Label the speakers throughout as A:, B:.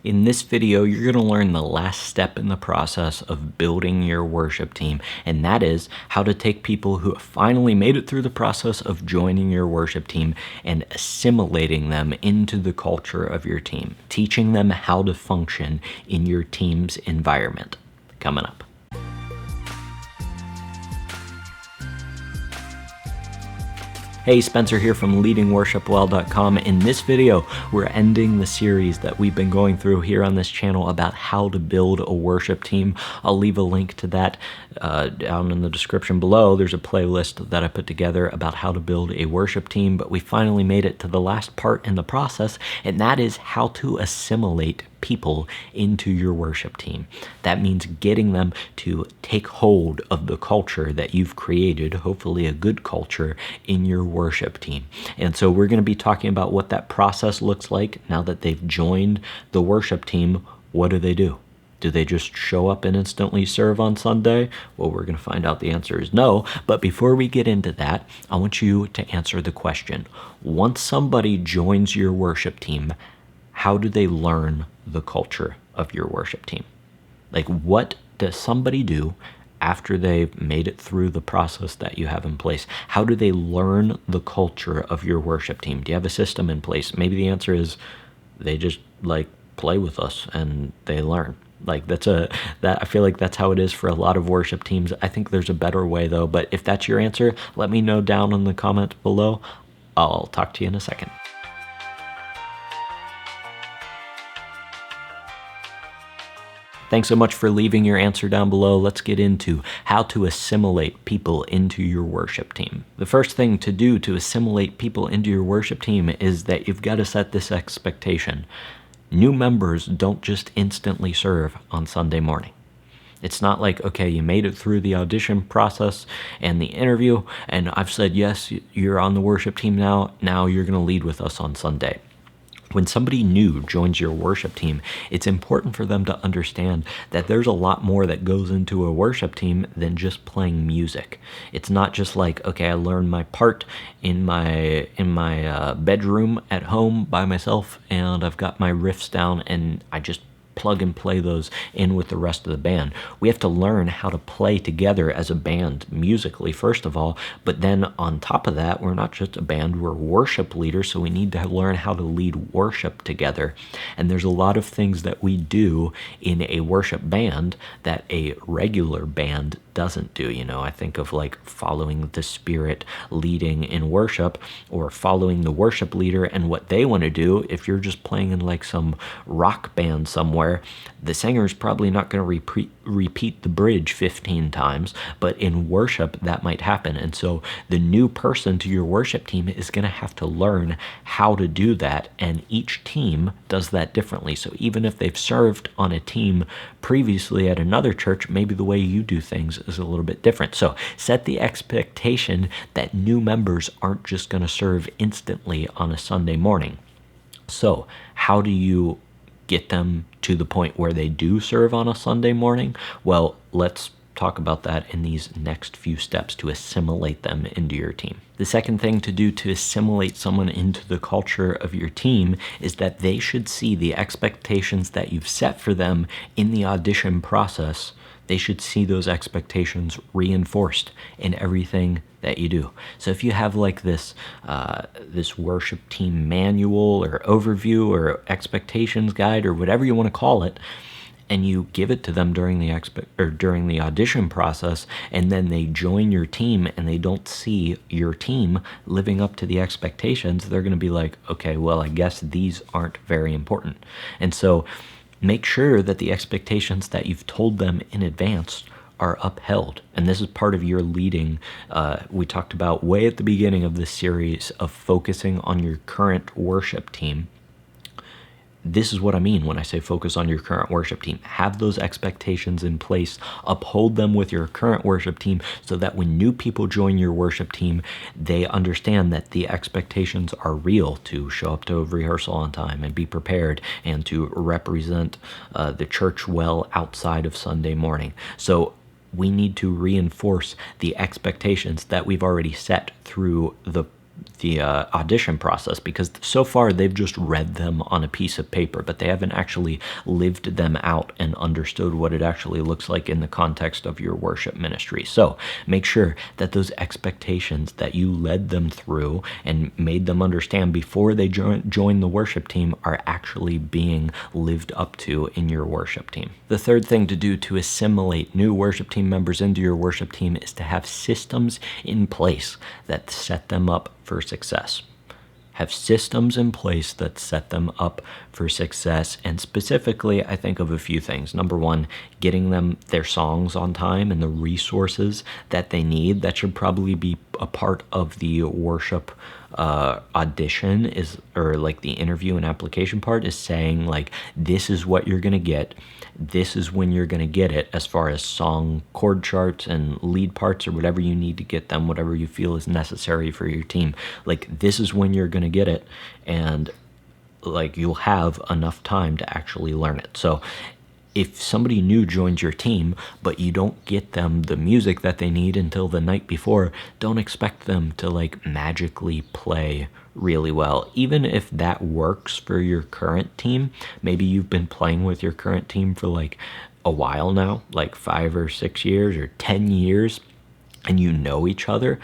A: In this video, you're going to learn the last step in the process of building your worship team, and that is how to take people who have finally made it through the process of joining your worship team and assimilating them into the culture of your team, teaching them how to function in your team's environment. Coming up. Hey, Spencer here from leadingworshipwell.com. In this video, we're ending the series that we've been going through here on this channel about how to build a worship team. I'll leave a link to that down in the description below. There's a playlist that I put together about how to build a worship team, but we finally made it to the last part in the process, and that is how to assimilate people into your worship team. That means getting them to take hold of the culture that you've created, hopefully a good culture, in your worship team. And so we're going to be talking about what that process looks like now that they've joined the worship team. What do? Do they just show up and instantly serve on Sunday? Well, we're going to find out the answer is no. But before we get into that, I want you to answer the question. Once somebody joins your worship team, how do they learn the culture of your worship team? Like, what does somebody do after they've made it through the process that you have in place? How do they learn the culture of your worship team? Do you have a system in place? Maybe the answer is they just play with us and they learn. I feel like that's how it is for a lot of worship teams. I think there's a better way though, but if that's your answer, let me know down in the comments below. I'll talk to you in a second. Thanks so much for leaving your answer down below. Let's get into how to assimilate people into your worship team. The first thing to do to assimilate people into your worship team is that you've got to set this expectation. New members don't just instantly serve on Sunday morning. It's not like, okay, you made it through the audition process and the interview, and I've said, yes, you're on the worship team now you're going to lead with us on Sunday. When somebody new joins your worship team, it's important for them to understand that there's a lot more that goes into a worship team than just playing music. It's not just like, okay, I learned my part in my bedroom at home by myself, and I've got my riffs down, and I just plug and play those in with the rest of the band. We have to learn how to play together as a band musically, first of all, but then on top of that, we're not just a band, we're worship leaders, so we need to learn how to lead worship together. And there's a lot of things that we do in a worship band that a regular band doesn't do. I think of following the Spirit leading in worship, or following the worship leader and what they want to do. If you're just playing in some rock band somewhere, the singer's probably not going to repeat the bridge 15 times, but in worship that might happen. And so the new person to your worship team is going to have to learn how to do that, and each team does that differently. So even if they've served on a team previously at another church, maybe the way you do things is a little bit different. So set the expectation that new members aren't just going to serve instantly on a Sunday morning. So how do you get them to the point where they do serve on a Sunday morning? Well, let's talk about that in these next few steps to assimilate them into your team. The second thing to do to assimilate someone into the culture of your team is that they should see the expectations that you've set for them in the audition process. They should see those expectations reinforced in everything that you do. So if you have this worship team manual or overview or expectations guide or whatever you want to call it, and you give it to them during the audition process, and then they join your team and they don't see your team living up to the expectations, they're going to be like, okay, well, I guess these aren't very important. And so make sure that the expectations that you've told them in advance are upheld. And this is part of your leading. We talked about way at the beginning of this series of focusing on your current worship team. This is what I mean when I say focus on your current worship team. Have those expectations in place, uphold them with your current worship team, so that when new people join your worship team, they understand that the expectations are real, to show up to rehearsal on time and be prepared and to represent the church well outside of Sunday morning. So we need to reinforce the expectations that we've already set through the audition process, because so far they've just read them on a piece of paper, but they haven't actually lived them out and understood what it actually looks like in the context of your worship ministry. So make sure that those expectations that you led them through and made them understand before they join the worship team are actually being lived up to in your worship team. The third thing to do to assimilate new worship team members into your worship team is to have systems in place that set them up for success. Have systems in place that set them up for success. And specifically, I think of a few things. Number one, getting them their songs on time and the resources that they need. That should probably be a part of the worship audition, or like the interview and application part, is saying like, this is what you're going to get. This is when you're going to get it, as far as song chord charts and lead parts or whatever you need to get them, whatever you feel is necessary for your team. Like, this is when you're going to get it, and like, you'll have enough time to actually learn it. So if somebody new joins your team, but you don't get them the music that they need until the night before, don't expect them to like magically play really well. Even if that works for your current team, maybe you've been playing with your current team for like a while now, like 5 or 6 years or 10 years, and you know each other.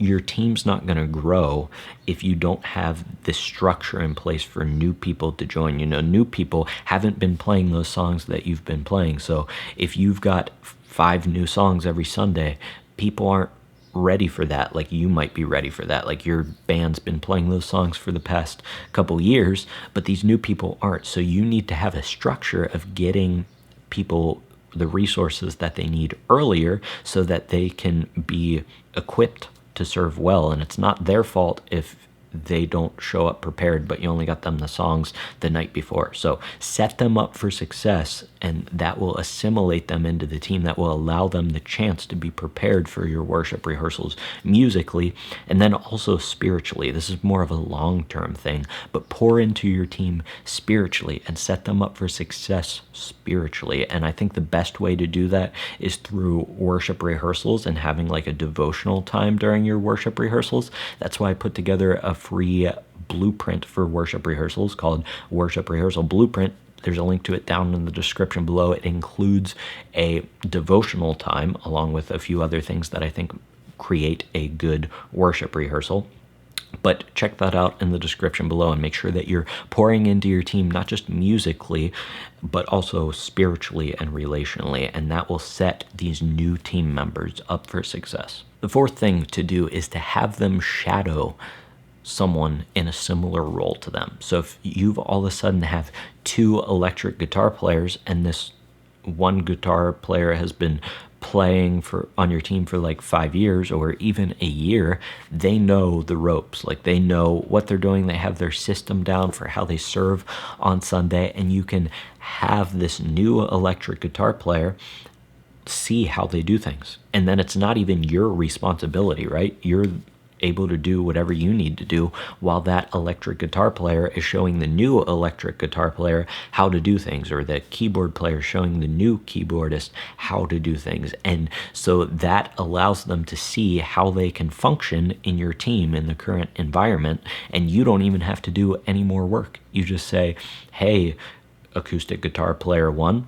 A: Your team's not going to grow if you don't have this structure in place for new people to join. You know, new people haven't been playing those songs that you've been playing. So if you've got 5 new songs every Sunday, people aren't ready for that. Like, you might be ready for that. Like, your band's been playing those songs for the past couple years, but these new people aren't. So you need to have a structure of getting people the resources that they need earlier so that they can be equipped to serve well. And it's not their fault if they don't show up prepared, but you only got them the songs the night before. So set them up for success, and that will assimilate them into the team. That will allow them the chance to be prepared for your worship rehearsals musically, and then also spiritually. This is more of a long-term thing, but pour into your team spiritually and set them up for success spiritually. And I think the best way to do that is through worship rehearsals and having like a devotional time during your worship rehearsals. That's why I put together a free blueprint for worship rehearsals called Worship Rehearsal Blueprint. There's a link to it down in the description below. It includes a devotional time along with a few other things that I think create a good worship rehearsal. But check that out in the description below, and make sure that you're pouring into your team, not just musically, but also spiritually and relationally, and that will set these new team members up for success. The fourth thing to do is to have them shadow someone in a similar role to them. So if you've all of a sudden have 2 electric guitar players, and this one guitar player has been playing on your team for like 5 years or even a year, they know the ropes. Like, they know what they're doing. They have their system down for how they serve on Sunday, and you can have this new electric guitar player see how they do things. And then it's not even your responsibility, right? You're able to do whatever you need to do while that electric guitar player is showing the new electric guitar player how to do things, or the keyboard player showing the new keyboardist how to do things. And so that allows them to see how they can function in your team in the current environment, and you don't even have to do any more work. You just say, hey, acoustic guitar player 1,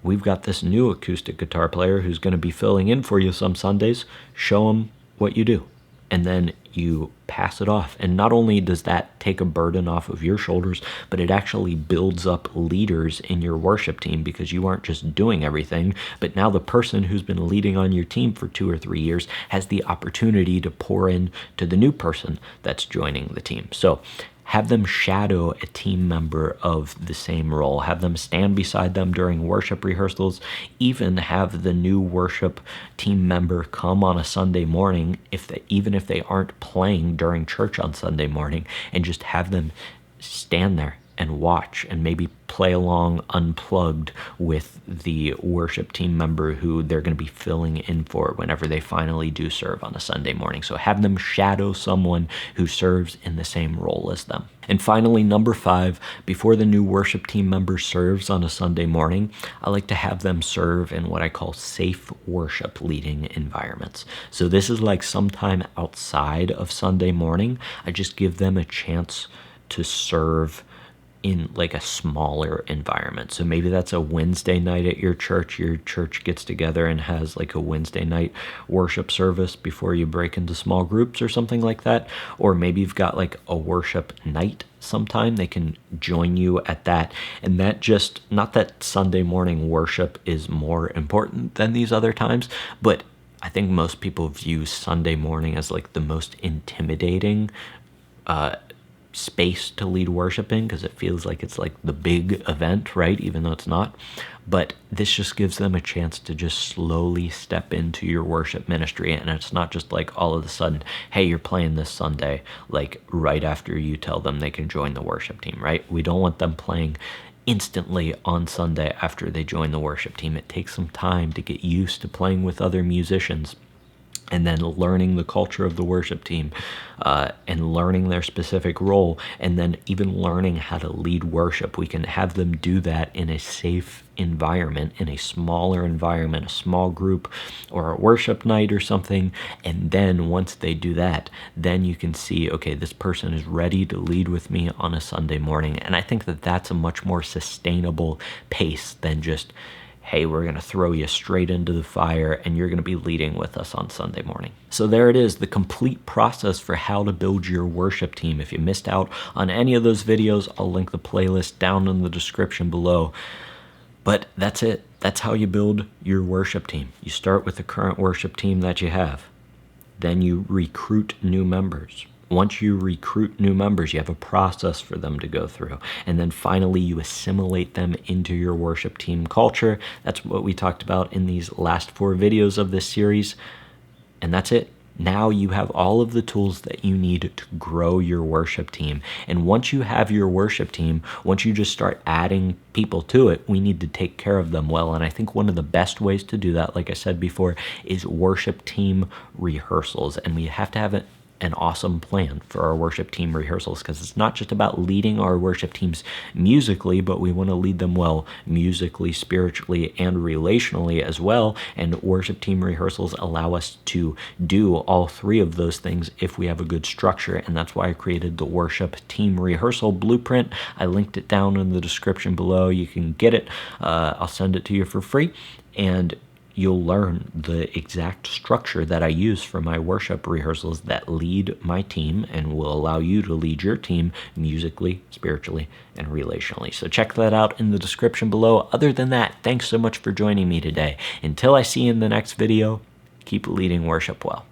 A: we've got this new acoustic guitar player who's going to be filling in for you some Sundays. Show them what you do. And then you pass it off. And not only does that take a burden off of your shoulders, but it actually builds up leaders in your worship team, because you aren't just doing everything, but now the person who's been leading on your team for 2 or 3 years has the opportunity to pour in to the new person that's joining the team. So have them shadow a team member of the same role. Have them stand beside them during worship rehearsals. Even have the new worship team member come on a Sunday morning, even if they aren't playing during church on Sunday morning, and just have them stand there and watch and maybe play along unplugged with the worship team member who they're going to be filling in for whenever they finally do serve on a Sunday morning. So have them shadow someone who serves in the same role as them. And finally, number 5, before the new worship team member serves on a Sunday morning, I like to have them serve in what I call safe worship leading environments. So this is like sometime outside of Sunday morning. I just give them a chance to serve in like a smaller environment. So maybe that's a Wednesday night at your church. Your church gets together and has like a Wednesday night worship service before you break into small groups or something like that. Or maybe you've got like a worship night sometime. They can join you at that. And that just, not that Sunday morning worship is more important than these other times, but I think most people view Sunday morning as like the most intimidating space to lead worship in, because it feels like it's like the big event, right? Even though it's not. But this just gives them a chance to just slowly step into your worship ministry. And it's not just like all of a sudden, hey, you're playing this Sunday, like right after you tell them they can join the worship team, right? We don't want them playing instantly on Sunday after they join the worship team. It takes some time to get used to playing with other musicians, and then learning the culture of the worship team, and learning their specific role, and then even learning how to lead worship. We can have them do that in a safe environment, in a smaller environment, a small group, or a worship night or something. And then once they do that, then you can see, okay, this person is ready to lead with me on a Sunday morning. And I think that that's a much more sustainable pace than just, hey, we're going to throw you straight into the fire and you're going to be leading with us on Sunday morning. So there it is, the complete process for how to build your worship team. If you missed out on any of those videos, I'll link the playlist down in the description below. But that's it. That's how you build your worship team. You start with the current worship team that you have. Then you recruit new members. Once you recruit new members, you have a process for them to go through. And then finally, you assimilate them into your worship team culture. That's what we talked about in these last 4 videos of this series. And that's it. Now you have all of the tools that you need to grow your worship team. And once you have your worship team, once you just start adding people to it, we need to take care of them well. And I think one of the best ways to do that, like I said before, is worship team rehearsals. And we have to have an awesome plan for our worship team rehearsals, because it's not just about leading our worship teams musically, but we want to lead them well musically, spiritually, and relationally as well. And worship team rehearsals allow us to do all 3 of those things if we have a good structure. And that's why I created the worship team rehearsal blueprint. I linked it down in the description below. You can get it. I'll send it to you for free. And you'll learn the exact structure that I use for my worship rehearsals that lead my team and will allow you to lead your team musically, spiritually, and relationally. So check that out in the description below. Other than that, thanks so much for joining me today. Until I see you in the next video, keep leading worship well.